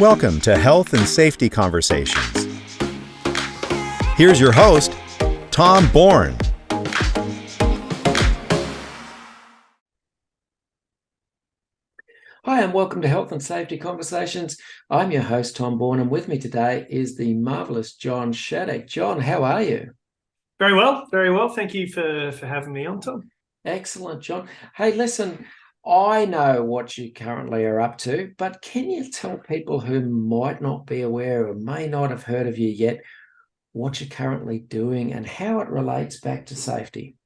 Welcome to Health and Safety Conversations. Here's your host, Tom Bourne. Hi, and welcome to Health and Safety Conversations. I'm your host, Tom Bourne, and with me today is the marvellous John Shaddick. John, how are you? Very well, very well. Thank you for having me on, Tom. Excellent, John. Hey, listen, I know what you currently are up to, but can you tell people who might not be aware or may not have heard of you yet what you're currently doing and how it relates back to safety?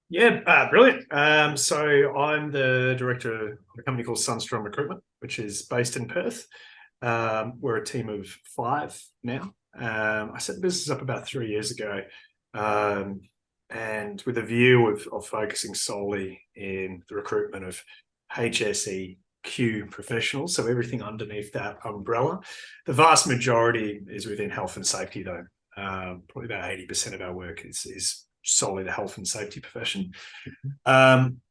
Yeah, brilliant. So I'm the director of a company called Sundstrom Recruitment, which is based in Perth. We're a team of 5 now. I set the business up about 3 years ago, and with a view of focusing solely in the recruitment of H&SC Q professionals, so everything underneath that umbrella. The vast majority is within health and safety, though. Probably about 80% of our work is solely the health and safety profession.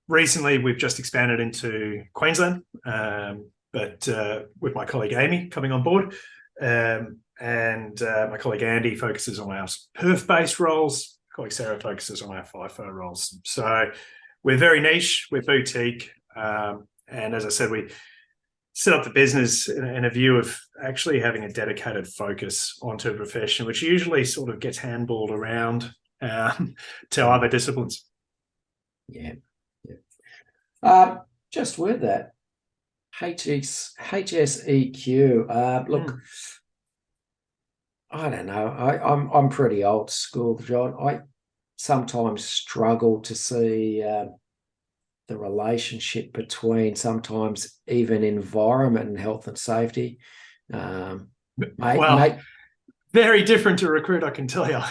Recently, we've just expanded into Queensland, but with my colleague Amy coming on board, and my colleague Andy focuses on our Perth-based roles. My colleague Sarah focuses on our FIFO roles. So we're very niche, we're boutique, and as I said, we set up the business in a view of actually having a dedicated focus onto a profession, which usually sort of gets handballed around to other disciplines. Yeah. Just with that, HSEQ. Look, I don't know. I'm pretty old school, John. I sometimes struggle to see the relationship between sometimes even environment and health and safety. Very different to recruit, I can tell you.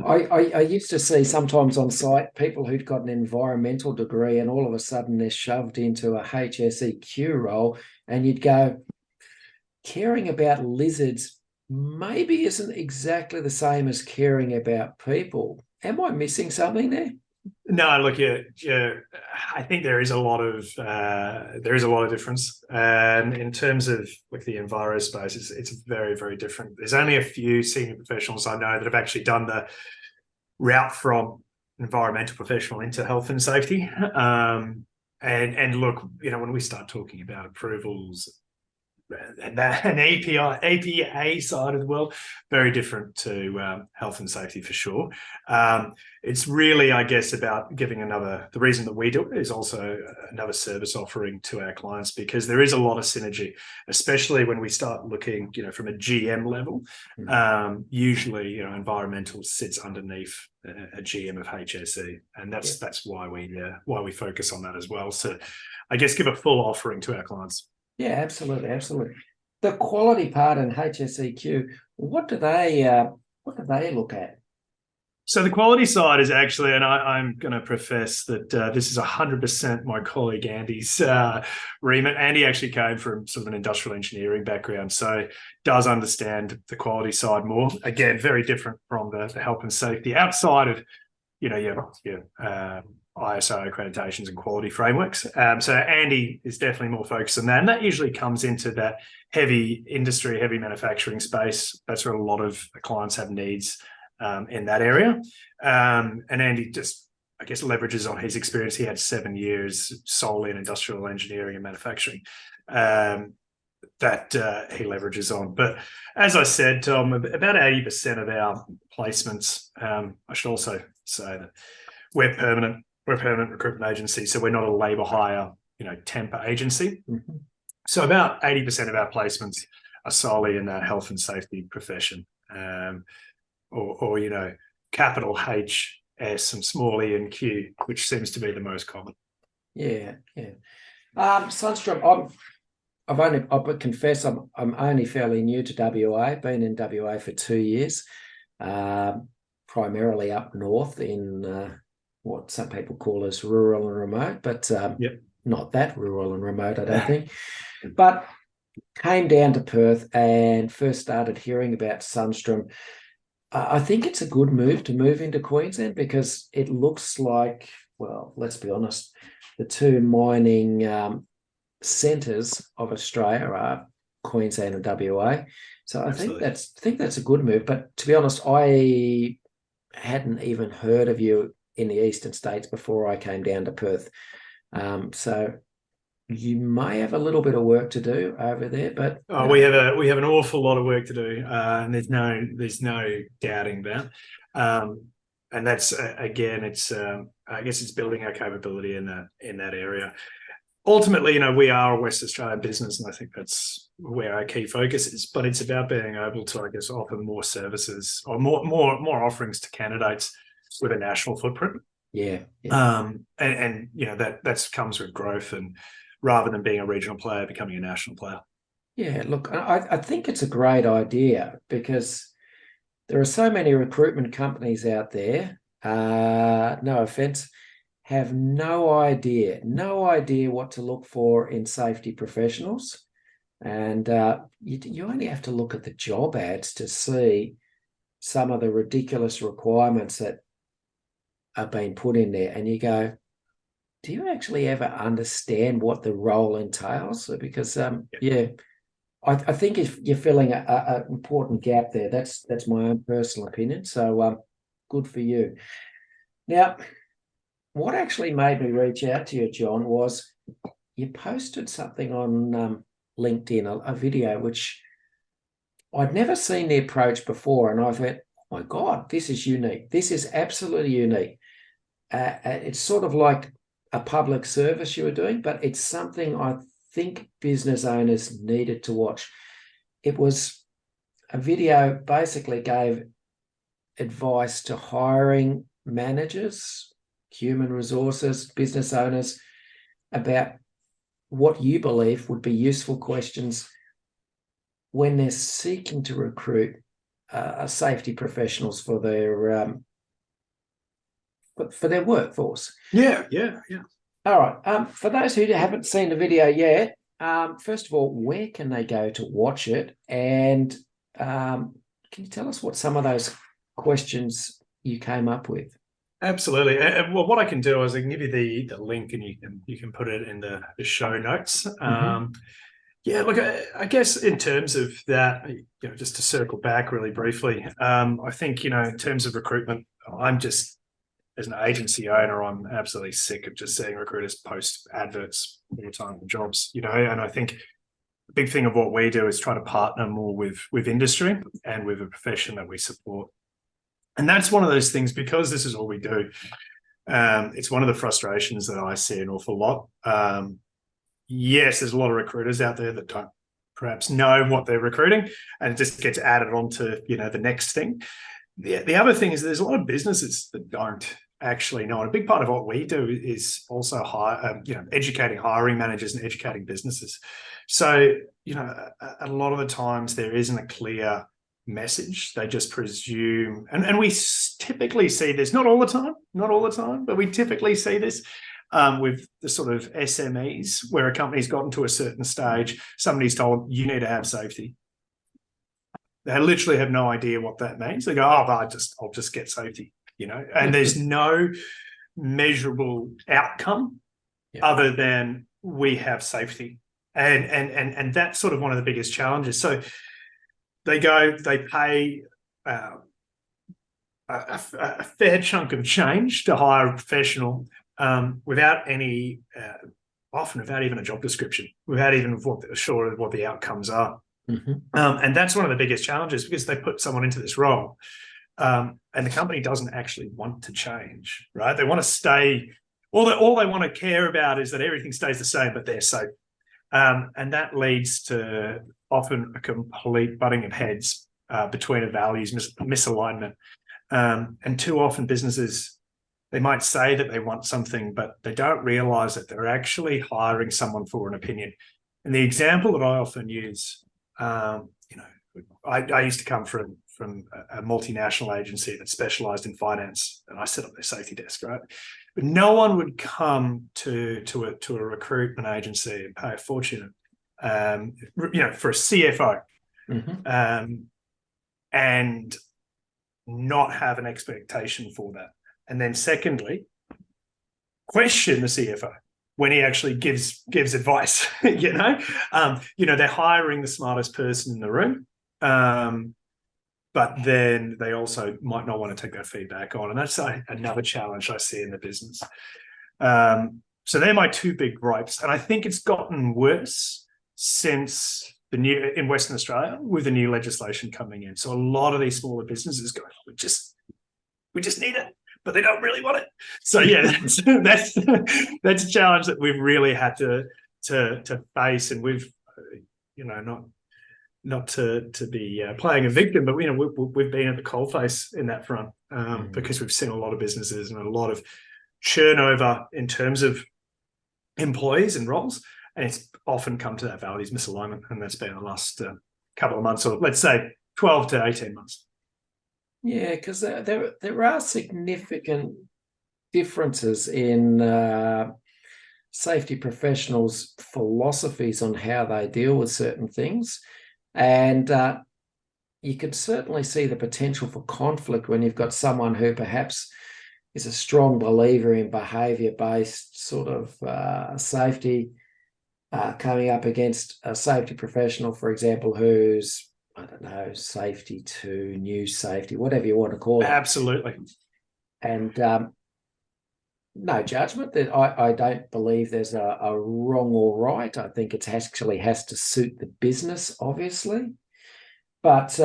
I used to see sometimes on site people who'd got an environmental degree and all of a sudden they're shoved into a HSEQ role, and you'd go, caring about lizards maybe isn't exactly the same as caring about people. Am I missing something there? No, look, I think there is a lot of difference. In terms of like the enviro space, it's very, very different. There's only a few senior professionals I know that have actually done the route from environmental professional into health and safety. And look, when we start talking about approvals and an APA side of the world, very different to health and safety for sure. It's really, I guess, about giving the reason that we do it is also another service offering to our clients, because there is a lot of synergy, especially when we start looking, from a GM level. Usually, environmental sits underneath a GM of HSE, and that's why we focus on that as well. So, I guess, give a full offering to our clients. Yeah, absolutely. The quality part in HSEQ, what do they look at? So the quality side is actually, and I'm going to profess that this is 100% my colleague Andy's remit. Andy actually came from sort of an industrial engineering background, so does understand the quality side more. Again, very different from the health and safety outside of, your ISO accreditations and quality frameworks. So Andy is definitely more focused on that. And that usually comes into that heavy industry, heavy manufacturing space. That's where a lot of clients have needs in that area. And Andy just, I guess, leverages on his experience. He had 7 years solely in industrial engineering and manufacturing that he leverages on. But as I said, Tom, about 80% of our placements, I should also say that we're a permanent recruitment agency, so we're not a labour hire, temp agency. Mm-hmm. So about 80% of our placements are solely in that health and safety profession, or capital H, S, and small E and Q, which seems to be the most common. Yeah. Sundstrom, I confess I'm only fairly new to WA. Been in WA for 2 years, primarily up north in what some people call as rural and remote, but not that rural and remote, I don't think. But came down to Perth and first started hearing about Sundstrom. I think it's a good move to move into Queensland, because it looks like, well, let's be honest, the two mining centres of Australia are Queensland and WA. So I Absolutely. think that's a good move. But to be honest, I hadn't even heard of you in the eastern states before I came down to Perth. So you may have a little bit of work to do over there, but we have an awful lot of work to do, and there's no doubting that. And that's again, it's I guess it's building our capability in that area. Ultimately, we are a West Australian business, and I think that's where our key focus is. But it's about being able to, I guess, offer more services or more offerings to candidates with a national footprint. Yeah. And that comes with growth, and rather than being a regional player, becoming a national player. Yeah, look, I think it's a great idea because there are so many recruitment companies out there. No offense, have no idea what to look for in safety professionals. And you only have to look at the job ads to see some of the ridiculous requirements that are being put in there. And you go, do you actually ever understand what the role entails? Because, I think if you're filling an important gap there, that's my own personal opinion. So good for you. Now, what actually made me reach out to you, John, was you posted something on LinkedIn, a video, which I'd never seen the approach before. And I thought, oh my God, this is unique. This is absolutely unique. It's sort of like a public service you were doing, but it's something I think business owners needed to watch. It was a video basically gave advice to hiring managers, human resources, business owners about what you believe would be useful questions when they're seeking to recruit safety professionals for their workforce. Yeah. All right. For those who haven't seen the video yet, first of all, where can they go to watch it? And can you tell us what some of those questions you came up with? Absolutely. Well, what I can do is I can give you the link, and you can put it in the show notes. Yeah, look, I guess in terms of that, just to circle back really briefly, I think, in terms of recruitment, as an agency owner, I'm absolutely sick of just seeing recruiters post adverts all the time for jobs, and I think the big thing of what we do is try to partner more with industry and with a profession that we support. And that's one of those things, because this is all we do. It's one of the frustrations that I see an awful lot. Yes, there's a lot of recruiters out there that don't perhaps know what they're recruiting, and it just gets added on to, the next thing. The other thing is there's a lot of businesses that don't actually know. And a big part of what we do is also educating hiring managers and educating businesses. So, a lot of the times there isn't a clear message. They just presume, and we typically see this, not all the time, but we typically see this with the sort of SMEs, where a company's gotten to a certain stage, somebody's told, you need to have safety. They literally have no idea what that means. They go, I'll just get safety, and there's no measurable outcome other than we have safety. And that's sort of one of the biggest challenges. So they pay a fair chunk of change to hire a professional without any, often without even a job description, without even what the outcomes are. And that's one of the biggest challenges, because they put someone into this role, and the company doesn't actually want to change, right? They want to stay. All they want to care about is that everything stays the same, but they're safe. And that leads to often a complete butting of heads between a values misalignment. And too often businesses, they might say that they want something, but they don't realize that they're actually hiring someone for an opinion. And the example that I often use, I used to come from a multinational agency that specialized in finance, and I set up their safety desk, right? But no one would come to a recruitment agency and pay a fortune, for a CFO, and not have an expectation for that. And then secondly, question the CFO. when he actually gives advice. They're hiring the smartest person in the room, but then they also might not want to take that feedback on, and that's another challenge I see in the business. So they're my two big gripes, and I think it's gotten worse since in Western Australia with the new legislation coming in. So a lot of these smaller businesses go, we just need it, but they don't really want it. So yeah, that's a challenge that we've really had to face, and we've not to be playing a victim, but we've been at the coalface in that front, because we've seen a lot of businesses and a lot of turnover in terms of employees and roles, and it's often come to that values misalignment, and that's been the last couple of months, or let's say 12 to 18 months. Yeah, because there are significant differences in safety professionals' philosophies on how they deal with certain things. And you can certainly see the potential for conflict when you've got someone who perhaps is a strong believer in behaviour-based sort of safety coming up against a safety professional, for example, who's, I don't know, safety to new safety, whatever you want to call it. Absolutely. And no judgment. That I don't believe there's a wrong or right. I think it actually has to suit the business, obviously. But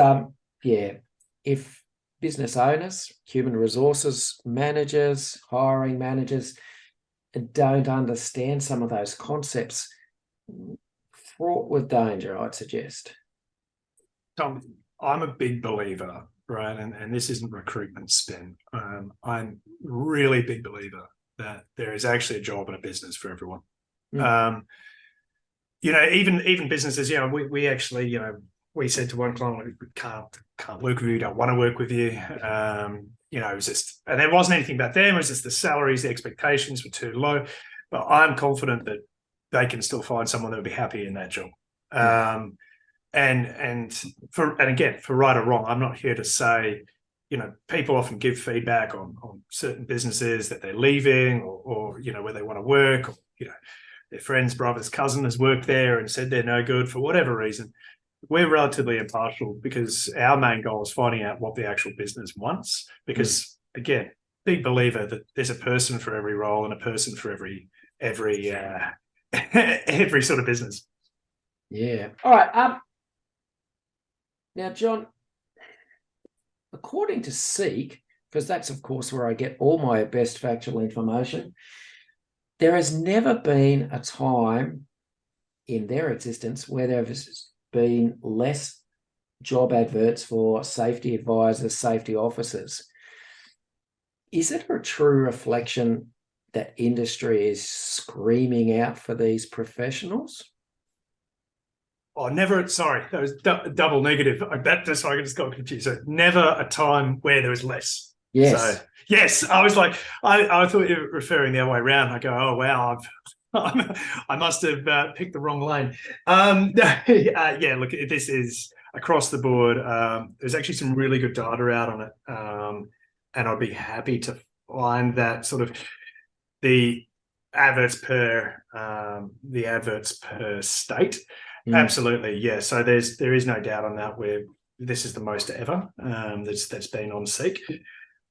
if business owners, human resources managers, hiring managers don't understand some of those concepts, fraught with danger, I'd suggest. Tom, I'm a big believer, right? And this isn't recruitment spin. I'm really big believer that there is actually a job and a business for everyone. Even businesses, we actually, we said to one client, we can't work with you, don't want to work with you. It was just, and there wasn't anything about them, it was just the salaries, the expectations were too low. But I'm confident that they can still find someone that would be happy in that job. And again, for right or wrong, I'm not here to say, people often give feedback on certain businesses that they're leaving or where they want to work, or, their friend's brother's cousin has worked there and said they're no good for whatever reason. We're relatively impartial because our main goal is finding out what the actual business wants. Because again, big believer that there's a person for every role and a person for every sort of business. Yeah. All right. Now, John, according to Seek, because that's, of course, where I get all my best factual information, there has never been a time in their existence where there has been less job adverts for safety advisors, safety officers. Is it a true reflection that industry is screaming out for these professionals? Oh, never. Sorry, that was double negative. Sorry, I just got confused. So never a time where there was less. Yes. So, yes, I was like, I thought you were referring the other way around. I go, oh, wow, I must have picked the wrong lane. Look, this is across the board. There's actually some really good data out on it. And I'd be happy to find that sort of the adverts per state. Absolutely, yeah. So there is no doubt on that, where this is the most ever that's been on Seek.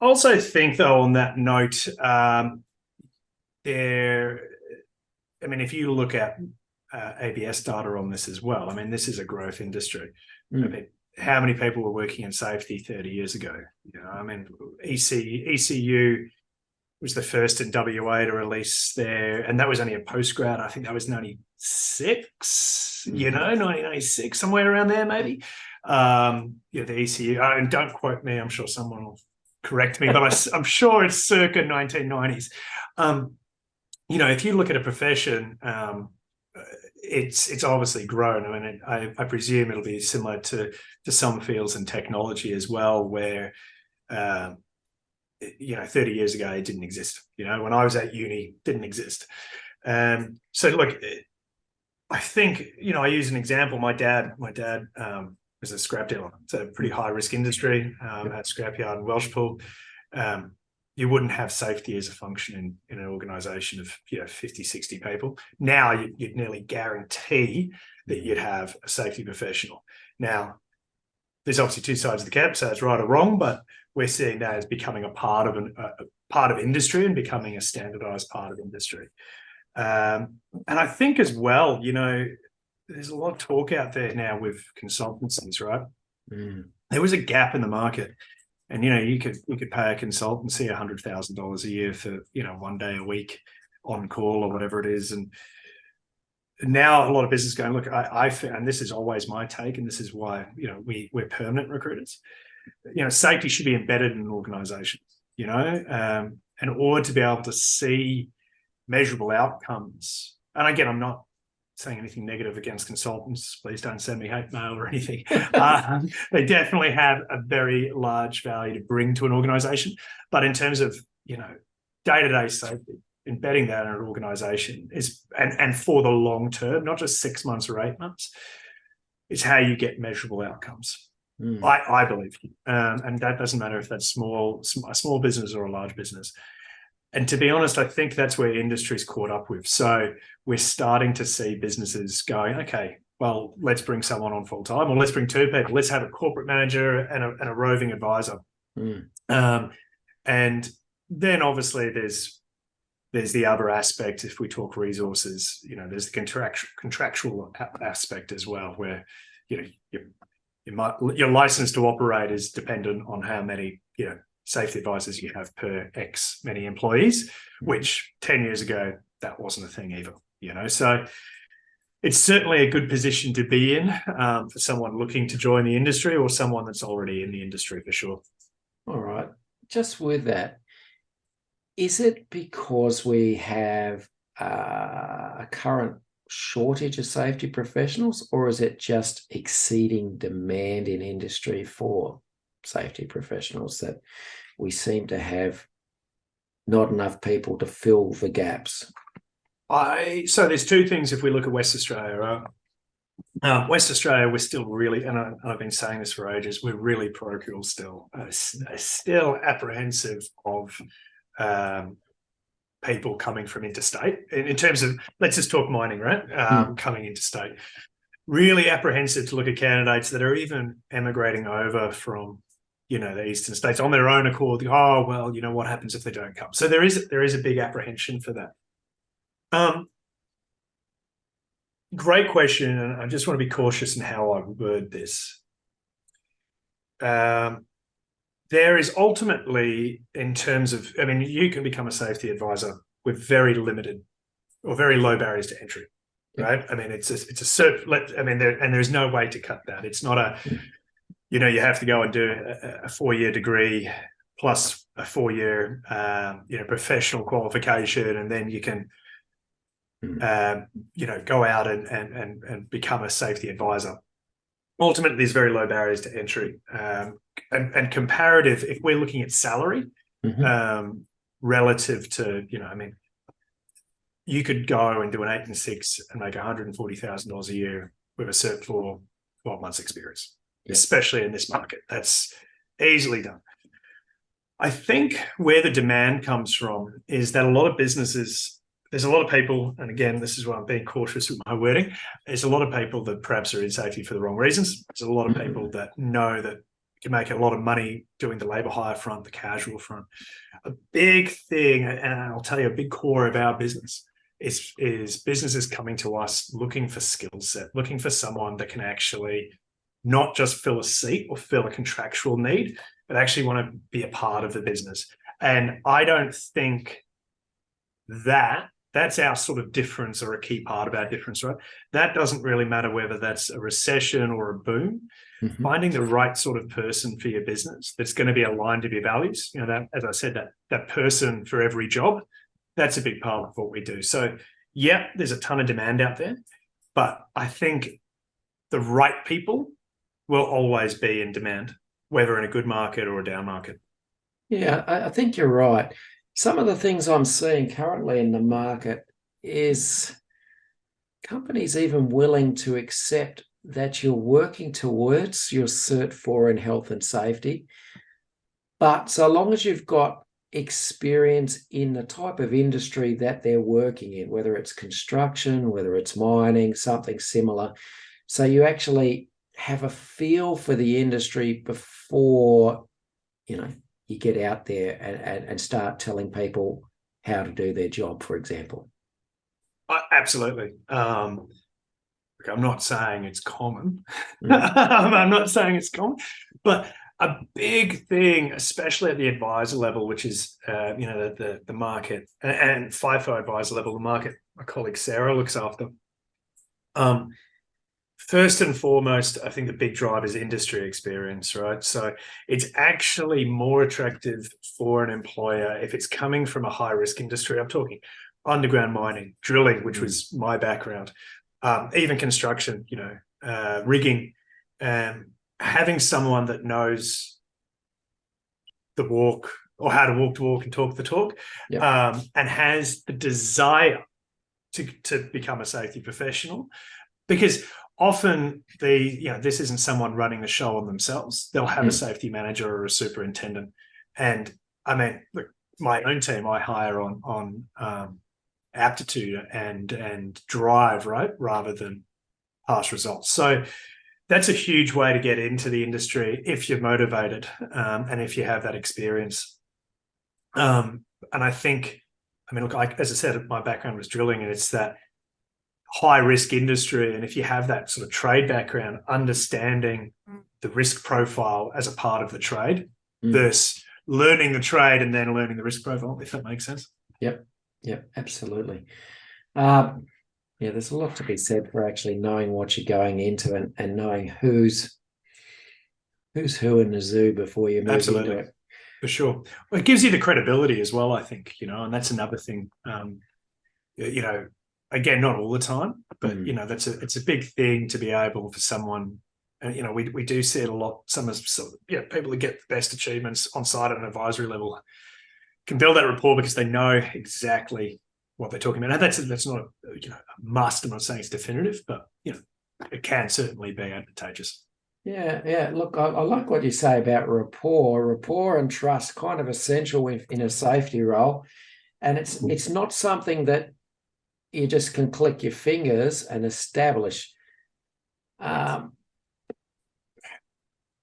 I also think, though, on that note, if you look at ABS data on this as well, this is a growth industry. How many people were working in safety 30 years ago? ECU was the first in WA to release their, and that was only a postgrad. I think that was 96, 1996, somewhere around there, maybe. The ECU, and don't quote me, I'm sure someone will correct me, but I'm sure it's circa 1990s. If you look at a profession, it's obviously grown. I presume it'll be similar to some fields in technology as well, where 30 years ago it didn't exist. When I was at uni, it didn't exist. So look, I think, I use an example. My dad was a scrap dealer. It's a pretty high risk industry at scrapyard in Welshpool. you wouldn't have safety as a function in an organization of 50, 60 people. Now you'd nearly guarantee that you'd have a safety professional. Now, there's obviously two sides of the camp, so it's right or wrong, but we're seeing that as becoming a part of industry and becoming a standardized part of industry. And I think as well, there's a lot of talk out there now with consultancies, right? There was a gap in the market. And, we could pay a consultancy $100,000 a year for, 1 day a week on call or whatever it is. And now a lot of business going, look, and this is always my take, and this is why, we're permanent recruiters. Safety should be embedded in an organization, in order to be able to see measurable outcomes. And again, I'm not saying anything negative against consultants. Please don't send me hate mail or anything. They definitely have a very large value to bring to an organization. But in terms of, day-to-day safety, embedding that in an organization is, and for the long term, not just 6 months or 8 months, is how you get measurable outcomes. I believe. And that doesn't matter if that's a small business or a large business. And to be honest, I think that's where industry's caught up with. So we're starting to see businesses going, okay, well, let's bring someone on full time, or let's bring 2 people. Let's have a corporate manager and a roving advisor. And then obviously there's the other aspect. If we talk resources, there's the contractual aspect as well, where your license to operate is dependent on how many safety advisors you have per X many employees, which 10 years ago, that wasn't a thing either, So it's certainly a good position to be in for someone looking to join the industry or someone that's already in the industry for sure. All right. Just with that, is it because we have a current shortage of safety professionals, or is it just exceeding demand in industry for safety professionals that we seem to have not enough people to fill the gaps? So there's 2 things if we look at West Australia. West Australia, we're still really, and I've been saying this for ages, we're really parochial still. Still apprehensive of people coming from interstate. In terms of, let's just talk mining, right? Coming interstate. Really apprehensive to look at candidates that are even emigrating over from the eastern states on their own accord. Oh, well, what happens if they don't come? So there is a big apprehension for that. Great question, and I just want to be cautious in how I word this. There is ultimately, in terms of, you can become a safety advisor with very limited or very low barriers to entry, right? It's a certain, there's no way to cut that. It's not a, you have to go and do a 4-year degree plus a 4-year, professional qualification, and then you can, go out and become a safety advisor. Ultimately, there's very low barriers to entry, and comparative. If we're looking at salary, relative to, you could go and do an 8-6 and make $140,000 a year with a Cert 4 12 months experience. Especially in this market. That's easily done. I think where the demand comes from is that a lot of businesses, there's a lot of people, and again, this is why I'm being cautious with my wording, there's a lot of people that perhaps are in safety for the wrong reasons. There's a lot of people that know that you can make a lot of money doing the labour hire front, the casual front. A big thing, and I'll tell you, a big core of our business is businesses coming to us looking for skill set, looking for someone that can actually not just fill a seat or fill a contractual need, but actually want to be a part of the business. And I don't think that's our sort of difference, or a key part of our difference, right? That doesn't really matter whether that's a recession or a boom. Finding the right sort of person for your business that's going to be aligned to your values, that, as I said, that person for every job, that's a big part of what we do. So yeah, there's a ton of demand out there, but I think the right people will always be in demand, whether in a good market or a down market. Yeah, I think you're right. Some of the things I'm seeing currently in the market is companies even willing to accept that you're working towards your Cert 4 in health and safety, but so long as you've got experience in the type of industry that they're working in, whether it's construction, whether it's mining, something similar. So you actually have a feel for the industry before, you get out there and start telling people how to do their job, for example. Absolutely. I'm not saying it's common. I'm not saying it's common, but a big thing, especially at the advisor level, which is the market, and FIFO advisor level, the market my colleague Sarah looks after. First and foremost, I think the big drive is industry experience, right? So it's actually more attractive for an employer if it's coming from a high-risk industry. I'm talking underground mining, drilling, which was my background, even construction, rigging, having someone that knows the walk, or how to walk the walk and talk the talk, and has the desire to become a safety professional. Because often this isn't someone running the show on themselves. They'll have a safety manager or a superintendent. And I mean, look, my own team, I hire on aptitude and drive, right, rather than past results. So that's a huge way to get into the industry if you're motivated, and if you have that experience. And I think, look, as I said, my background was drilling, and it's that high risk industry. And if you have that sort of trade background, understanding the risk profile as a part of the trade versus learning the trade and then learning the risk profile, if that makes sense. Yep, absolutely. There's a lot to be said for actually knowing what you're going into and knowing who's who in the zoo before you move into it. For sure. Well, it gives you the credibility as well, I think, and that's another thing. Again, not all the time, but it's a big thing to be able for someone. And we do see it a lot. People who get the best achievements on site at an advisory level can build that rapport because they know exactly what they're talking about. Now that's not a must. I'm not saying it's definitive, but it can certainly be advantageous. Yeah. Look, I like what you say about rapport and trust, kind of essential in a safety role, and it's not something that you just can click your fingers and establish. The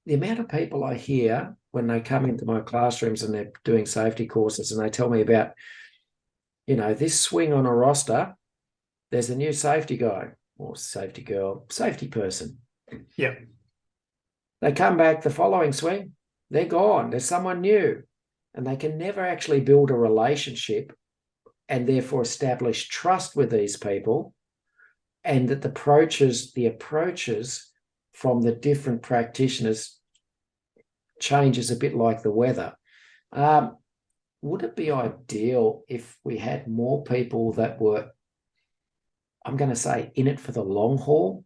amount of people I hear when they come into my classrooms and they're doing safety courses and they tell me about, this swing on a roster, there's a new safety guy or safety girl, safety person. Yeah. They come back the following swing, they're gone. There's someone new, and they can never actually build a relationship and therefore establish trust with these people, and that the approaches from the different practitioners changes a bit like the weather. Would it be ideal if we had more people that were, I'm going to say, in it for the long haul,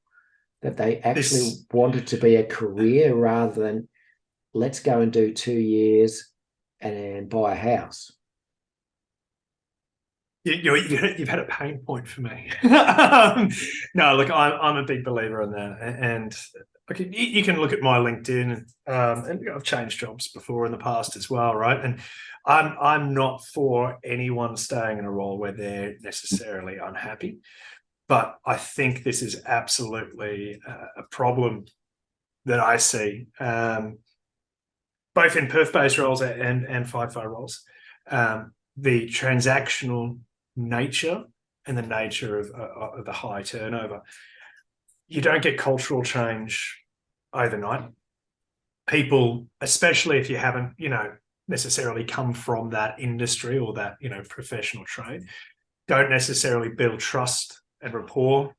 that they actually wanted to be a career rather than let's go and do 2 years and buy a house? You've had a pain point for me. No, look, I'm a big believer in that, and you can look at my LinkedIn, and I've changed jobs before in the past as well, right? And I'm not for anyone staying in a role where they're necessarily unhappy, but I think this is absolutely a problem that I see, both in perf-based roles and FIFO roles. The transactional nature and the nature of the high turnover. You don't get cultural change overnight. People, especially if you haven't, necessarily come from that industry or that, professional trade, don't necessarily build trust and rapport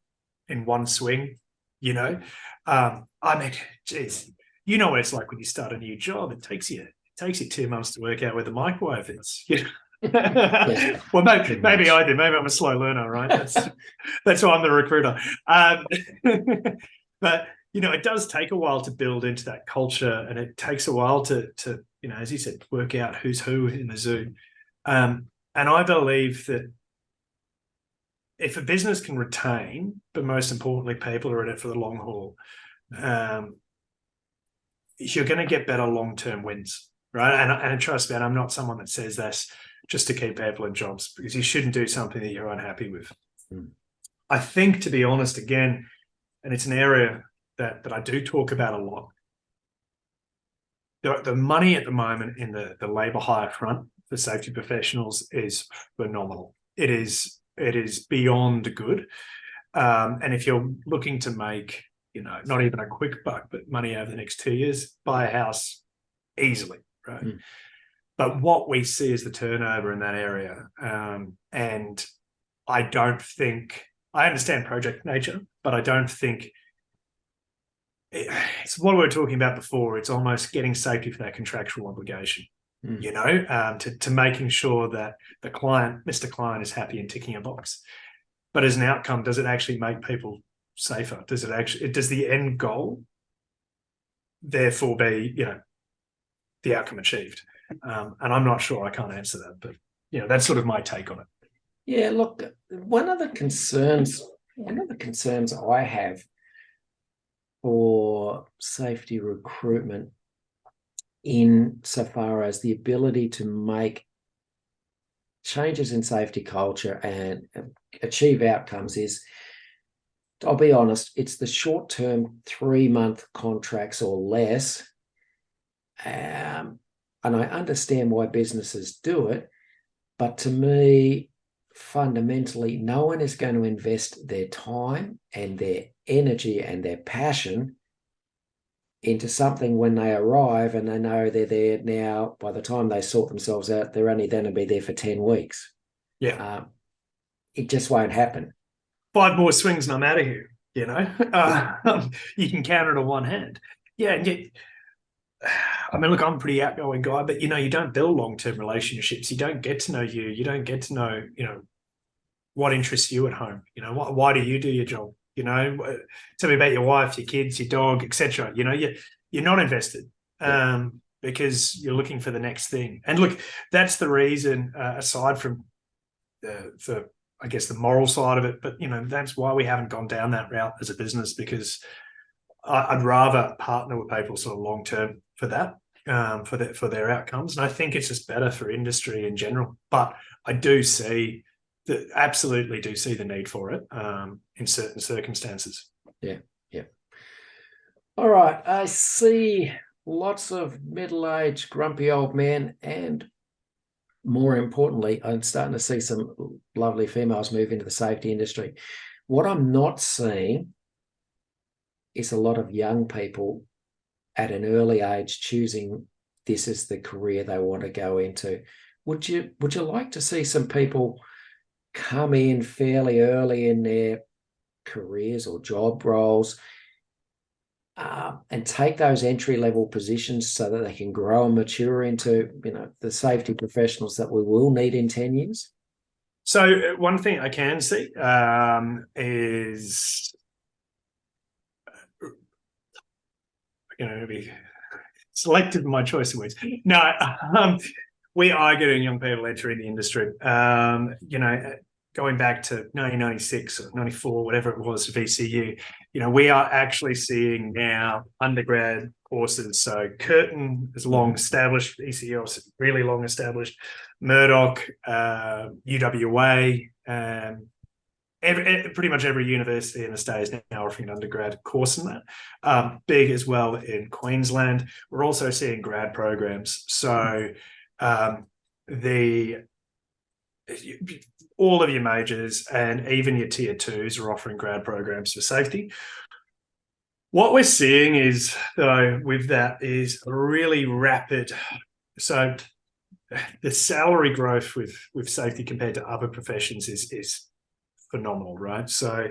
in one swing, geez, you know what it's like when you start a new job. It takes you 2 months to work out where the microwave is. Yeah. Well, maybe I do. Maybe I'm a slow learner, right? That's why I'm the recruiter. But it does take a while to build into that culture, and it takes a while to as you said, work out who's who in the zoo. And I believe that if a business can retain, but most importantly, people are in it for the long haul, you're going to get better long-term wins. right? And trust me, and I'm not someone that says this just to keep people in jobs, because you shouldn't do something that you're unhappy with. I think, to be honest, again, and it's an area that I do talk about a lot, the money at the moment in the labour hire front for safety professionals is phenomenal. It is beyond good. And if you're looking to make, not even a quick buck, but money over the next 2 years, buy a house easily, right? But what we see is the turnover in that area. And I understand project nature, but I don't think it's what we were talking about before. It's almost getting safety for that contractual obligation, to making sure that the client, Mr. Client, is happy and ticking a box. But as an outcome, does it actually make people safer? Does the end goal therefore be, the outcome achieved? And I'm not sure. I can't answer that, but that's sort of my take on it. Yeah, look, one of the concerns I have for safety recruitment, insofar as the ability to make changes in safety culture and achieve outcomes, is, I'll be honest, it's the short-term 3-month contracts or less. And I understand why businesses do it, but to me, fundamentally, no one is going to invest their time and their energy and their passion into something when they arrive and they know they're there now. By the time they sort themselves out, they're only going to be there for 10 weeks. Yeah. It just won't happen. 5 more swings and I'm out of here, you can count it on one hand. Yeah. And yet, I mean, look, I'm a pretty outgoing guy, but, you don't build long-term relationships. You don't get to know you. You don't get to know, what interests you at home. Why do you do your job? Tell me about your wife, your kids, your dog, etc. You're not invested because you're looking for the next thing. And look, that's the reason, aside from the I guess the moral side of it, but that's why we haven't gone down that route as a business, because I'd rather partner with people sort of long term for that, for their outcomes. And I think it's just better for industry in general. But I absolutely do see the need for it in certain circumstances. Yeah. All right. I see lots of middle-aged, grumpy old men, and more importantly, I'm starting to see some lovely females move into the safety industry. What I'm not seeing is a lot of young people at an early age choosing this as the career they want to go into. Would you like to see some people come in fairly early in their careers or job roles and take those entry-level positions so that they can grow and mature into, the safety professionals that we will need in 10 years? So one thing I can see is, be selective in my choice of words. No, we are getting young people entering the industry. Going back to 1996 or 94, whatever it was, VCU, we are actually seeing now undergrad courses. So Curtin is long established, ECL is really long established, Murdoch, UWA, pretty much every university in the state is now offering an undergrad course in that. Big as well in Queensland. We're also seeing grad programs. So all of your majors and even your tier 2s are offering grad programs for safety. What we're seeing is, though, with that is a really rapid. So the salary growth with safety compared to other professions is phenomenal, right? So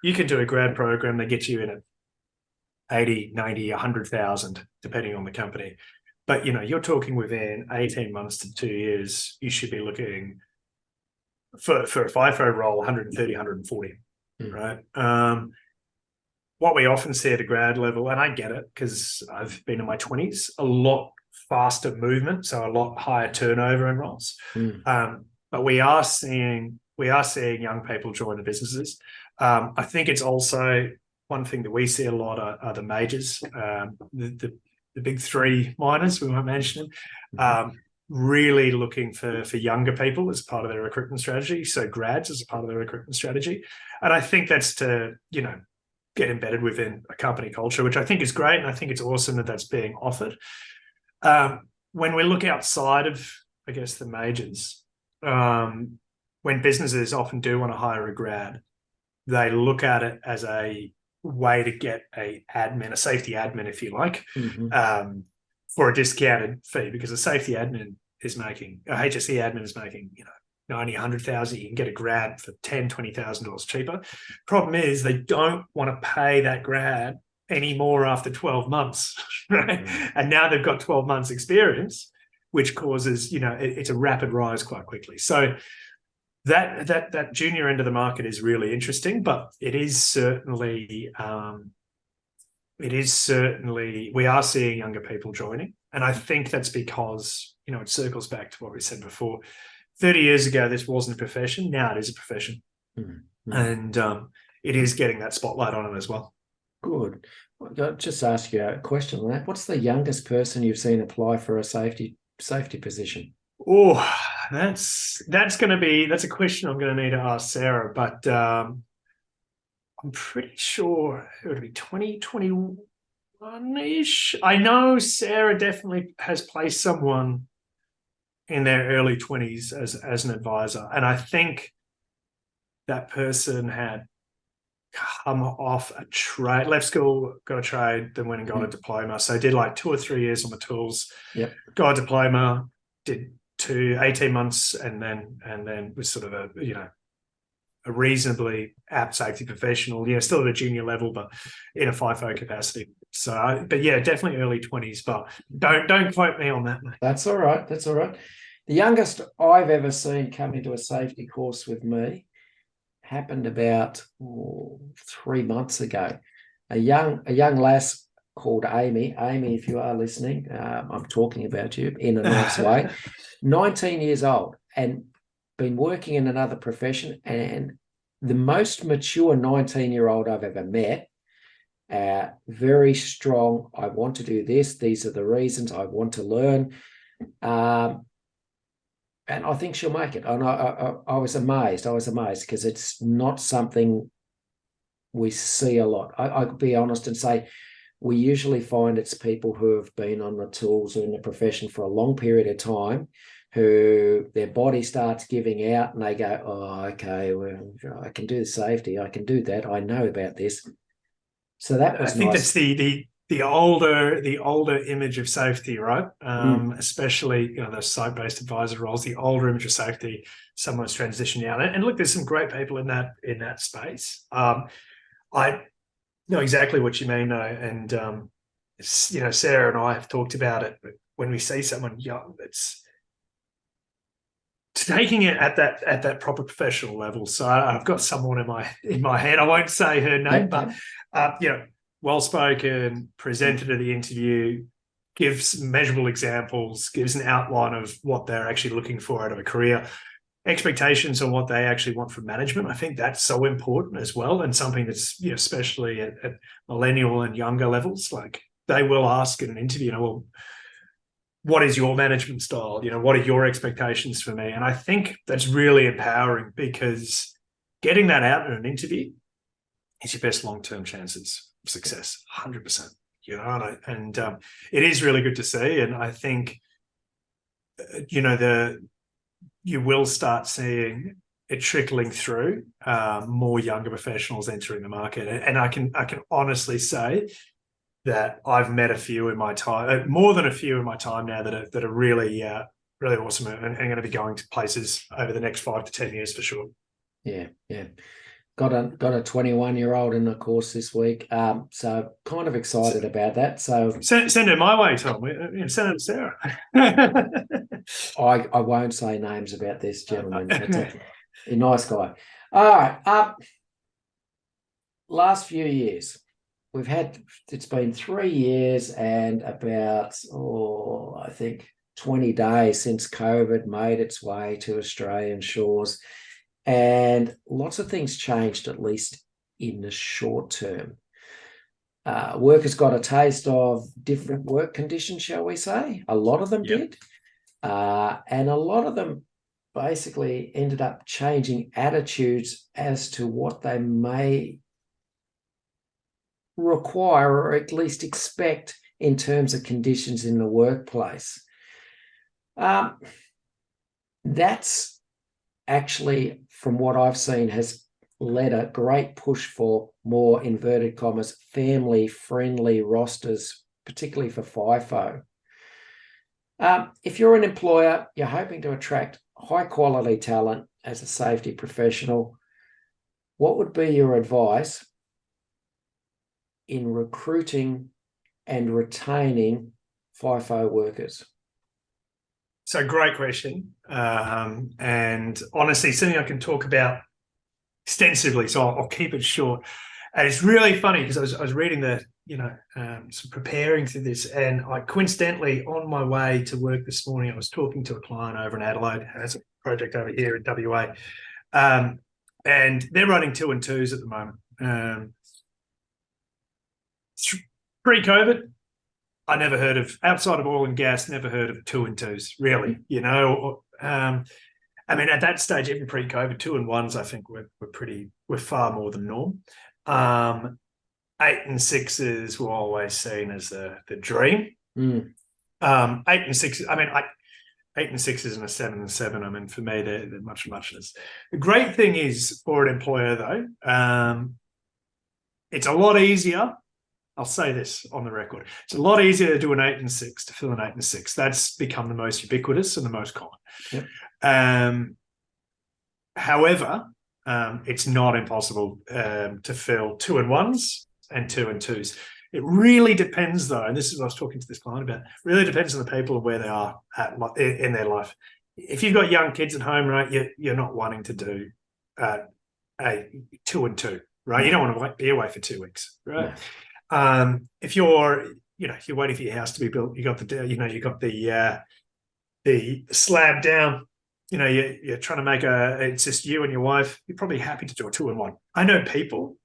you can do a grad program that gets you in at 80, 90, 100,000, depending on the company. But, you're talking within 18 months to 2 years, you should be looking for a FIFO role, 130, 140, right? What we often see at a grad level, and I get it because I've been in my 20s, a lot faster movement, so a lot higher turnover in roles. But we are seeing young people join the businesses. I think it's also one thing that we see a lot are the majors. The big three miners, we won't mention them, really looking for younger people as part of their recruitment strategy, so grads as a part of their recruitment strategy. And I think that's to, get embedded within a company culture, which I think is great, and I think it's awesome that that's being offered. When we look outside of, I guess, the majors, when businesses often do want to hire a grad, they look at it as a way to get a safety admin, if you like, for a discounted fee, because a safety admin is making, a H&SC admin is making, 90, 100,000. You can get a grad for $10,000, $20,000 cheaper. Problem is they don't want to pay that grad any more after 12 months, right? And now they've got 12 months experience, which causes, it's a rapid rise quite quickly. So that junior end of the market is really interesting, but it is certainly we are seeing younger people joining. And I think that's because, it circles back to what we said before. 30 years ago, this wasn't a profession. Now it is a profession. And it is getting that spotlight on it as well. Good. I'll just ask you a question on that. What's the youngest person you've seen apply for a safety position? Oh, that's a question I'm going to need to ask Sarah, but I'm pretty sure it would be 2021-ish. I know Sarah definitely has placed someone in their early 20s as an advisor, and I think that person had come off a trade, left school, got a trade, then went and got a diploma. So did like 2 or 3 years on the tools, got a diploma, did 18 months, and then was sort of a reasonably apt safety professional, still at a junior level, but in a FIFO capacity. So, but yeah, definitely early 20s, but don't quote me on that, mate. That's all right. The youngest I've ever seen come into a safety course with me happened about 3 months ago. A young lass called Amy. Amy, if you are listening, I'm talking about you in a nice way. 19 years old and been working in another profession, and the most mature 19-year-old I've ever met. Very strong. I want to do this. These are the reasons I want to learn. And I think she'll make it. And I was amazed. Because it's not something we see a lot. I'll be honest and say we usually find it's people who have been on the tools or in the profession for a long period of time, who their body starts giving out and they go, oh, okay, well, I can do the safety. I can do that. I know about this. So that was I think nice. That's the older image of safety, right? Especially those site-based advisor roles. The older image of safety, someone's transitioning out. And look, there's some great people in that space. I know exactly what you mean, though, and Sarah and I have talked about it. But when we see someone young, it's taking it at that proper professional level. So I've got someone in my head. I won't say her name, but well spoken, presented at the interview, gives measurable examples, gives an outline of what they're actually looking for out of a career, expectations on what they actually want from management. I think that's so important as well, and something that's especially at millennial and younger levels, like they will ask in an interview, well, what is your management style? What are your expectations for me? And I think that's really empowering, because getting that out in an interview is your best long-term chances of success, 100%. And it is really good to see. And I think, you will start seeing it trickling through, more younger professionals entering the market. And I can honestly say that I've met a few in my time, more than a few in my time now, that are really, really awesome and going to be going to places over the next 5 to 10 years for sure. Yeah. Got a 21-year-old in the course this week, so kind of excited about that. So send her my way, Tom. Send it to Sarah. I won't say names about this gentleman. But a nice guy. All right. Last few years, it's been 3 years and about, I think 20 days since COVID made its way to Australian shores. And lots of things changed, at least in the short term. workers got a taste of different work conditions, shall we say. A lot of them did. And a lot of them basically ended up changing attitudes as to what they may require or at least expect in terms of conditions in the workplace. That's actually, from what I've seen, has led a great push for more, inverted commas, family-friendly rosters, particularly for FIFO. If you're an employer, you're hoping to attract high-quality talent as a safety professional, what would be your advice in recruiting and retaining FIFO workers? So great question. And honestly, something I can talk about extensively, so I'll keep it short. And it's really funny because I was reading some preparing for this, and I coincidentally, on my way to work this morning, I was talking to a client over in Adelaide, has a project over here in WA, and they're running 2 and 2s at the moment. Pre-COVID, I never heard of, outside of oil and gas, never heard of 2 and 2s, really, I mean, at that stage, even pre-COVID, 2 and 1s, I think were far more than norm. 8 and 6s were always seen as the dream. 8 and 6, I mean, 8 and 6s and a 7 and 7, I mean, for me, they're muchness. The great thing is for an employer, though, it's a lot easier. I'll say this on the record. It's a lot easier to do an 8 and 6, to fill an 8 and 6. That's become the most ubiquitous and the most common. Yep. However, it's not impossible to fill 2 and 1s and 2 and 2s. It really depends, though, and this is what I was talking to this client about, really depends on the people and where they are in their life. If you've got young kids at home, right, you're not wanting to do a 2 and 2, right? You don't want to be away for 2 weeks, right? No. If you're waiting for your house to be built, you got the slab down, you're trying to make it's just you and your wife, you're probably happy to do a 2 and 1. I know people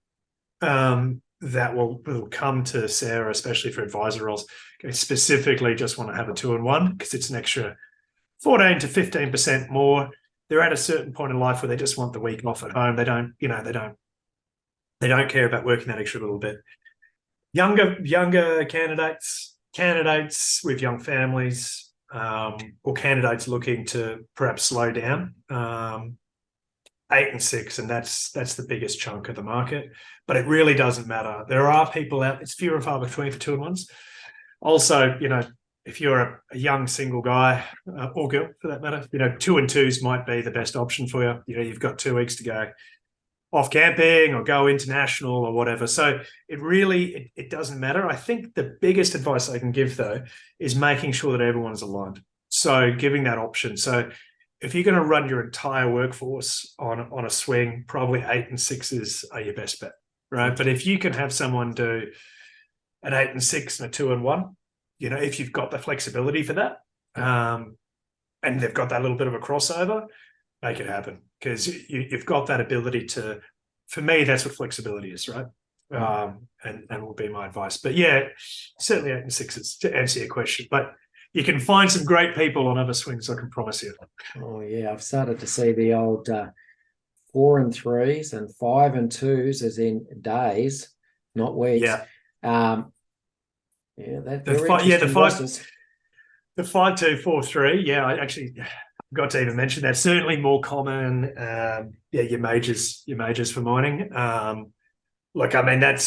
that will come to Sarah, especially for advisor roles, specifically just want to have a 2 and 1 because it's an extra 14 to 15% more. They're at a certain point in life where they just want the week off at home. They don't care about working that extra little bit. Younger candidates with young families, or candidates looking to perhaps slow down, 8 and 6, and that's the biggest chunk of the market. But it really doesn't matter. There are people out, it's fewer and far between for 2 and 1s. Also, if you're a young single guy or girl for that matter, 2 and 2s might be the best option for you. You've got 2 weeks to go off camping or go international or whatever. So it doesn't matter. I think the biggest advice I can give, though, is making sure that everyone's aligned. So giving that option. So if you're going to run your entire workforce on a swing, probably 8 and 6s are your best bet, right? But if you can have someone do an 8 and 6 and a 2 and 1, if you've got the flexibility for that, and they've got that little bit of a crossover, make it happen, because you've got that ability to. For me, that's what flexibility is, right? And will be my advice. But yeah, certainly 8 and 6s to answer your question. But you can find some great people on other swings, I can promise you. Oh yeah, I've started to see the old 4 and 3s and 5 and 2s, as in days, not weeks. Yeah. The 5-2-4-3. Yeah, I actually got to even mention that. Certainly more common. Your majors for mining. Look, I mean that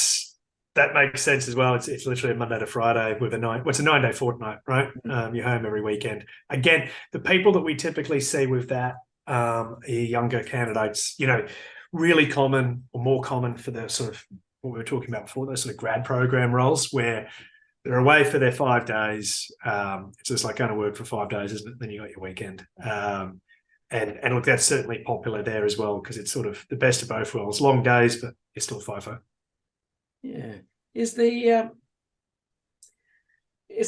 makes sense as well. It's literally a Monday to Friday with a 9-day fortnight, right? You're home every weekend. Again, the people that we typically see with that are younger candidates. Really common or more common for the sort of what we were talking about before, those sort of grad program roles where they're away for their 5 days. It's just like going to work for 5 days, isn't it? Then you got your weekend. And look, that's certainly popular there as well because it's sort of the best of both worlds. Long days, but you're still FIFO. Yeah. Is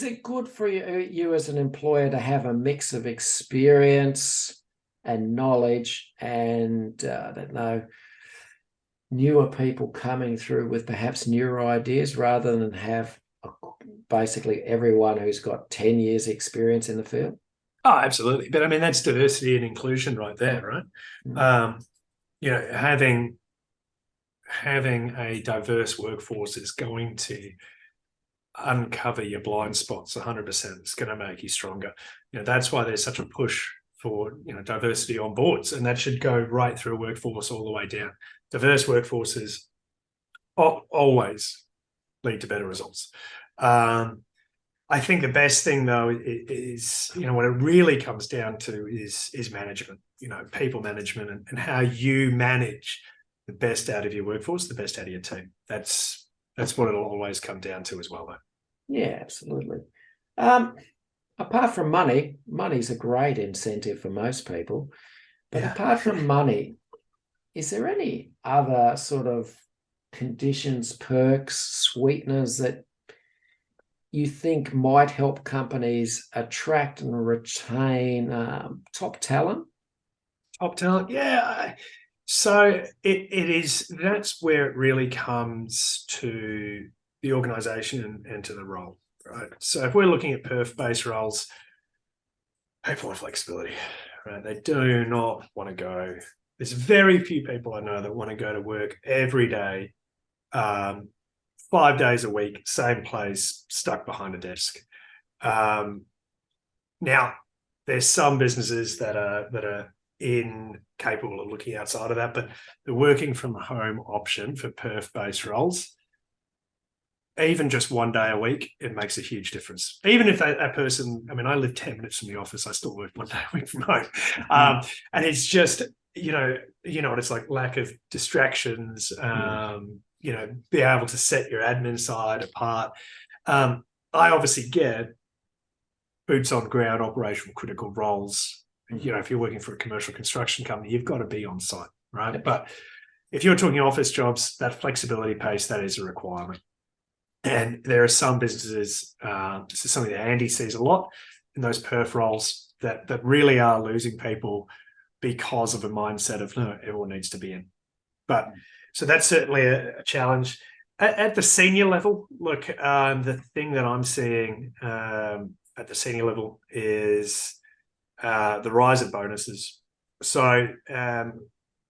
it good for you as an employer to have a mix of experience and knowledge and I don't know, newer people coming through with perhaps newer ideas rather than have basically everyone who's got 10 years experience in the field? Oh, absolutely. But I mean, that's diversity and inclusion right there, right? Having a diverse workforce is going to uncover your blind spots 100%. It's going to make you stronger. That's why there's such a push for diversity on boards, and that should go right through a workforce all the way down. Diverse workforces always lead to better results. I think the best thing though is what it really comes down to is management, people management, and how you manage the best out of your workforce, the best out of your team. That's what it'll always come down to as well, though. Yeah, absolutely. Apart from money's a great incentive for most people. But apart from money, is there any other sort of conditions, perks, sweeteners that you think might help companies attract and retain top talent? Top talent, yeah. So that's where it really comes to the organisation and to the role, right? So if we're looking at perf-based roles, people want flexibility, right? They do not want to go. There's very few people I know that want to go to work every day, 5 days a week, same place, stuck behind a desk. Now, there's some businesses that are incapable of looking outside of that, but the working from home option for perf-based roles, even just 1 day a week, it makes a huge difference. Even if that person, I mean, I live 10 minutes from the office, I still work 1 day a week from home. And it's just, what it's like, lack of distractions, be able to set your admin side apart. I obviously get boots on ground, operational critical roles. If you're working for a commercial construction company, you've got to be on site, right? Yep. But if you're talking office jobs, that flexibility pace, that is a requirement. And there are some businesses, this is something that Andy sees a lot in those perf roles, that really are losing people because of a mindset of, no, everyone needs to be in. But so that's certainly a challenge. At the senior level, look, the thing that I'm seeing at the senior level is the rise of bonuses. So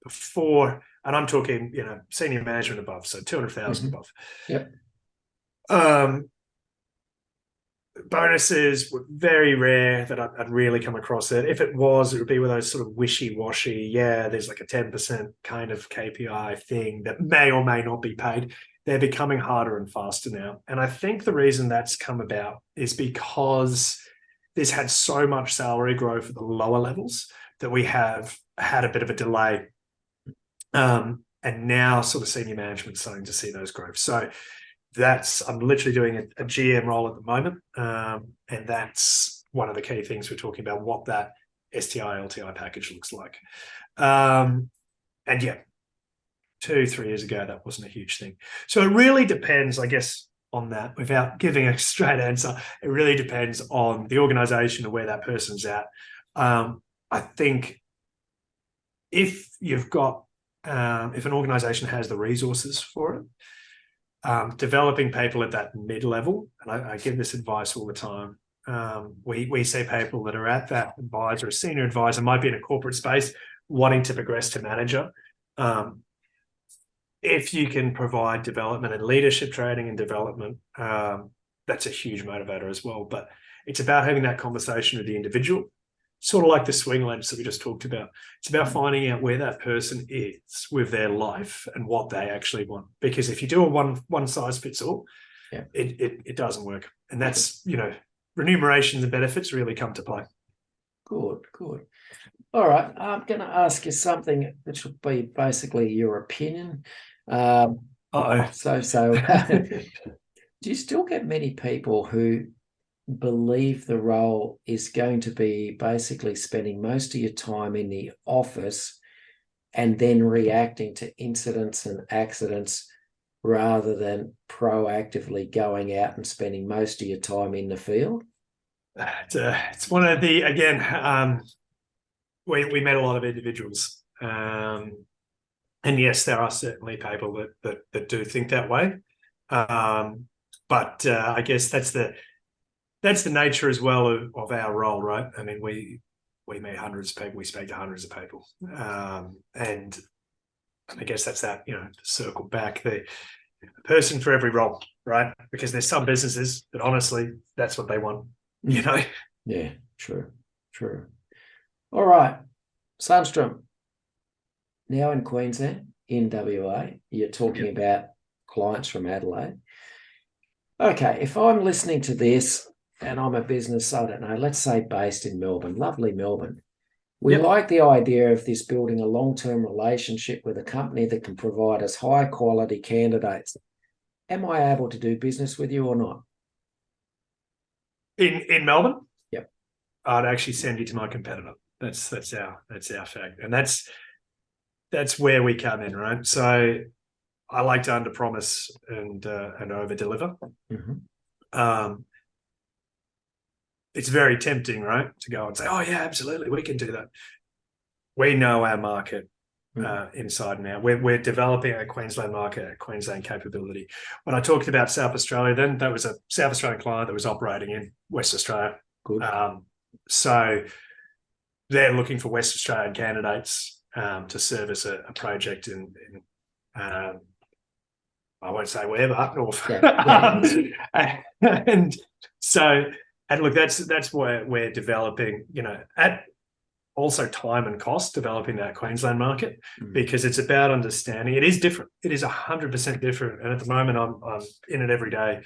before, and I'm talking, senior management above, so 200,000 above. Yep. Bonuses were very rare that I'd really come across it. If it would be with those sort of wishy-washy, there's like a 10% kind of KPI thing that may or may not be paid. They're becoming harder and faster now. And I think the reason that's come about is because there's had so much salary growth at the lower levels that we have had a bit of a delay. And now sort of senior management starting to see those growths. So I'm literally doing a GM role at the moment. And that's one of the key things we're talking about, what that STI, LTI package looks like. And 2-3 years ago, that wasn't a huge thing. So it really depends, I guess, on that. Without giving a straight answer, it really depends on the organization and where that person's at. I think if you've got, if an organization has the resources for it, developing people at that mid-level, and I give this advice all the time. We see people that are at that advisor, a senior advisor, might be in a corporate space, wanting to progress to manager. If you can provide development and leadership training and development, that's a huge motivator as well. But it's about having that conversation with the individual, sort of like the swing lens that we just talked about. It's about finding out where that person is with their life and what they actually want. Because if you do a one size fits all, it doesn't work. And that's, remunerations and benefits really come to play. Good. All right, I'm going to ask you something which will be basically your opinion. Do you still get many people who believe the role is going to be basically spending most of your time in the office and then reacting to incidents and accidents rather than proactively going out and spending most of your time in the field? It's one of the, again, we met a lot of individuals, and And yes, there are certainly people that do think that way. But I guess that's the nature as well of our role, right? I mean, we meet hundreds of people, we speak to hundreds of people, and I guess that's that. To circle back, the person for every role, right? Because there's some businesses that honestly, that's what they want. Yeah, true. All right, Sundstrom. Now in Queensland, in WA, you're talking about clients from Adelaide. Okay, if I'm listening to this and I'm a business, I don't know, let's say based in Melbourne, lovely Melbourne. We like the idea of this building a long-term relationship with a company that can provide us high-quality candidates. Am I able to do business with you or not? In Melbourne? Yep. I'd actually send you to my competitor. That's our fact. And that's where we come in, right? So I like to underpromise and over-deliver. It's very tempting, right, to go and say, "Oh yeah, absolutely, we can do that." We know our market inside and out. We're developing a Queensland market, a Queensland capability. When I talked about South Australia, then that was a South Australian client that was operating in West Australia. Good. So they're looking for West Australian candidates to service a project in I won't say where, but up north. And look, that's where we're developing, at also time and cost, developing that Queensland market, because it's about understanding. It is different. It is 100% different. And at the moment, I'm in it every day.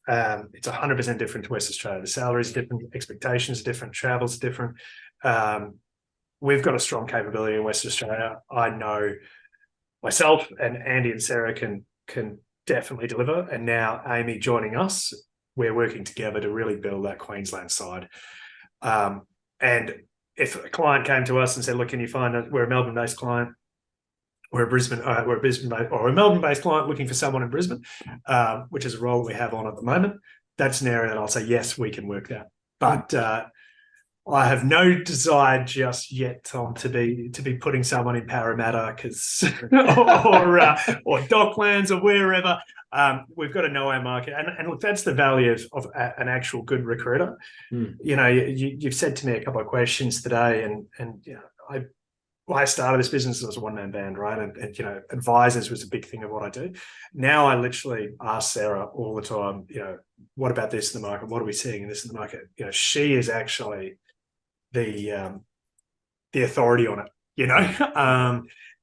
It's 100% different to West Australia. The salaries are different, expectations are different, travel's different. We've got a strong capability in West Australia. I know myself and Andy and Sarah can definitely deliver. And now Amy joining us, we're working together to really build that Queensland side. And if a client came to us and said, "Look, can you find us? We're a Melbourne-based client. We're a Melbourne-based client looking for someone in Brisbane," which is a role we have on at the moment. That's an area that I'll say, yes, we can work that. But I have no desire just yet, Tom, to be putting someone in Parramatta or Docklands or wherever. We've got to know our market, and look, that's the value of an actual good recruiter. You've said to me a couple of questions today, and I started this business as a one-man band, right? And advisors was a big thing of what I do. Now I literally ask Sarah all the time, what about this in the market? What are we seeing in this in the market? She is actually the authority on it,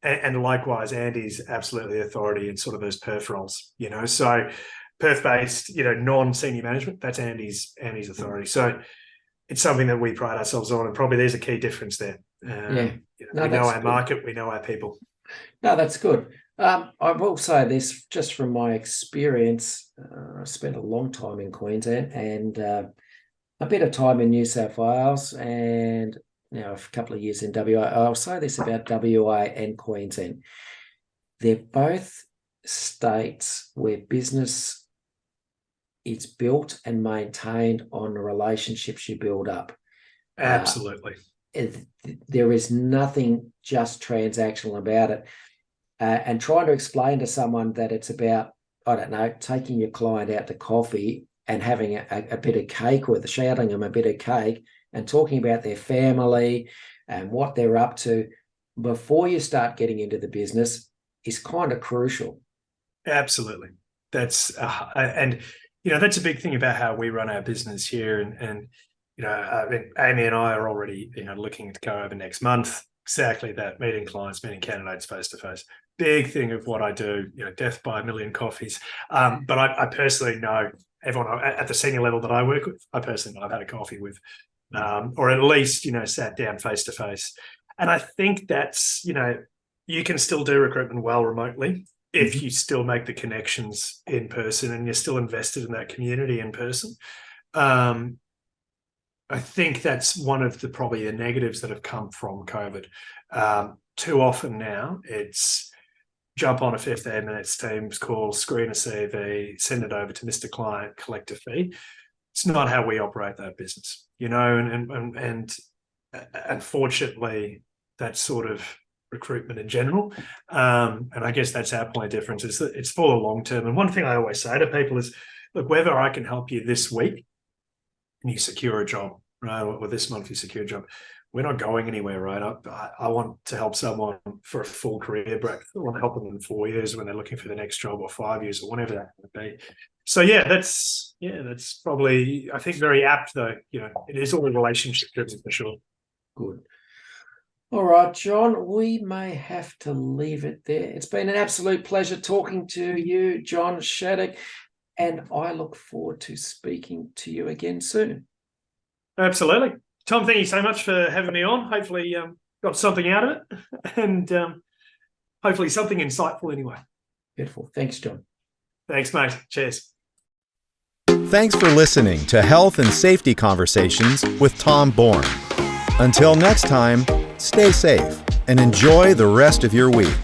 and likewise, Andy's absolutely authority in sort of those perf roles, So perf-based, non-senior management, that's Andy's authority. So it's something that we pride ourselves on, and probably there's a key difference there. We know our market, we know our people. No, that's good. I will say this, just from my experience, I spent a long time in Queensland and a bit of time in New South Wales, and now a couple of years in WA. I'll say this about WA and Queensland. They're both states where business is built and maintained on the relationships you build up. Absolutely. There is nothing just transactional about it. And trying to explain to someone that it's about, I don't know, taking your client out to coffee and having a bit of cake with, shouting them a bit of cake and talking about their family and what they're up to before you start getting into the business is kind of crucial. Absolutely. That's that's a big thing about how we run our business here. And Amy and I are already, looking to go over next month. Exactly that, meeting clients, meeting candidates face to face. Big thing of what I do, death by a million coffees. But I personally know everyone at the senior level that I work with, I personally know I've had a coffee with, or at least, sat down face to face. And I think that's, you can still do recruitment well remotely if you still make the connections in person and you're still invested in that community in person. I think that's one of probably the negatives that have come from COVID. Too often now, it's jump on a 15 minutes Teams call, screen a CV, send it over to Mr. Client, collect a fee. It's not how we operate that business, and unfortunately, that sort of recruitment in general. And I guess that's our point of difference. It's for the long term. And one thing I always say to people is, look, whether I can help you this week and you secure a job, right, or this month you secure a job, we're not going anywhere, right? I want to help someone for a full career break. I want to help them in 4 years when they're looking for the next job, or 5 years, or whatever that might be. So that's probably, I think, very apt though. It is all relationship driven for sure. Good. All right, John, we may have to leave it there. It's been an absolute pleasure talking to you, John Shaddick, and I look forward to speaking to you again soon. Absolutely. Tom, thank you so much for having me on. Hopefully got something out of it, and hopefully something insightful anyway. Beautiful. Thanks, John. Thanks, mate. Cheers. Thanks for listening to Health and Safety Conversations with Tom Bourne. Until next time, stay safe and enjoy the rest of your week.